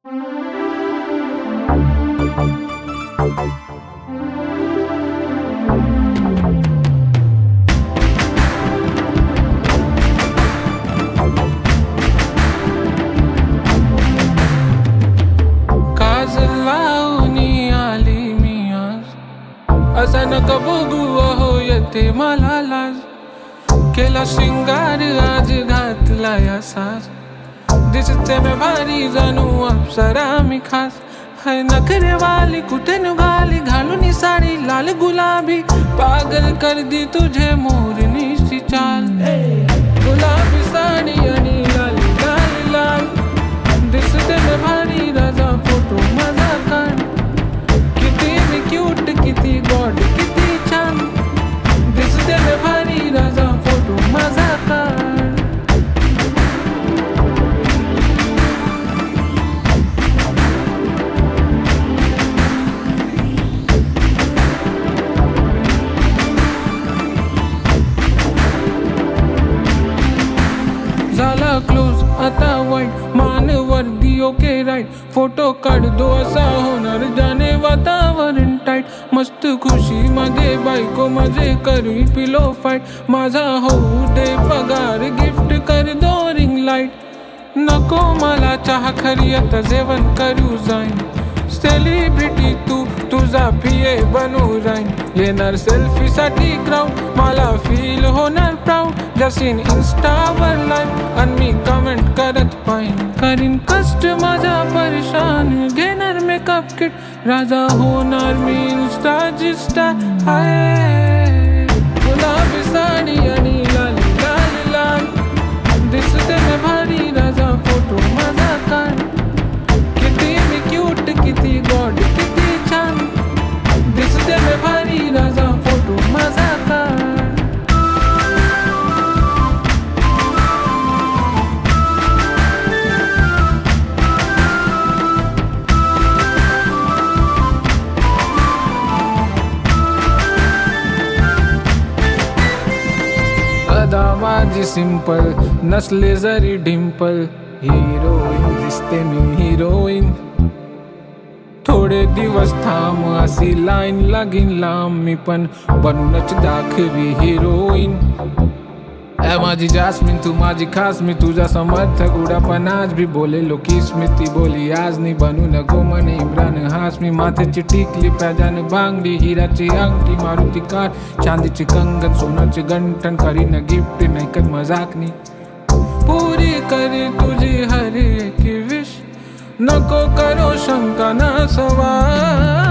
असं नका बघू अहो येते मला लाज. केला शिंगार आज घातला असाच. दिसते मी भारी जणू अप्सरा मी खास. है नखरे वाली कुठे निघाली घालून साडी लाल गुलाबी. पागल कर दी तुझे मोरनीची चाल. गुलाबी साडी आणि लाल लाल लाल. दिसते मी भारी राजा फोटो माझा काढ. किती मी क्यूट किती गॉड किती छान. दिसते मी भारी राजा फोटो माझा काढ. झाला क्लोज आता वाईट मान वर्दी ओके राईट. फोटो काढ दो असा होणार जाने वातावरण टाईट. मस्त खुशी मध्ये बायको माझे करी पिलो फाईट. माझा होऊ दे पगार गिफ्ट कर दो रिंग लाईट. नको मला चहा खरी आता जेवण करू जाईन. सेलिब्रिटी तू तुझा पिये बनू राईन. येणार सेल्फी साठी क्राऊड मला फील होणार प्राऊड. जसीन इंस्टावर लाईव्ह आणि मी कमेंट करत पाहिन. करीन कष्ट माझा परेशान घेणार मेकअप किट. राजा होणार मी इंस्टा जिस्टा हाय. गुलाबी साडी आणि लाल लाल लाल. दिसते मी भारी राजा फोटो माझा काढ. किती मी क्यूट किती गॉड किती छान. दिसते मी भारी राजा फोटो माझा काढ. अदा माझी सिंपल नसले जरी डिंपल. हिरोईन दिसते मी हिरोईन. थोडे दिवस थांब अशी लाईन लागीन लांब. मी पण बनूनच दाखवी हिरोईन. माझी जास्मिन तू माझी खास. मी तुझा समर्थक उडा पण आज भी बोले लोकी स्मृती बोली. आज नाही बनू नको म्हणे इम्रान हास. मी माथेची टिकली प्याजान बांगडी. हिराची अंगठी मारुती कार चांदीची कंगन सोनाची गंठन. करीन गिफ्ट नाही कर मजाकनी. पूरी करे तुझी हर एक विश. नको करो शंका ना सवाल.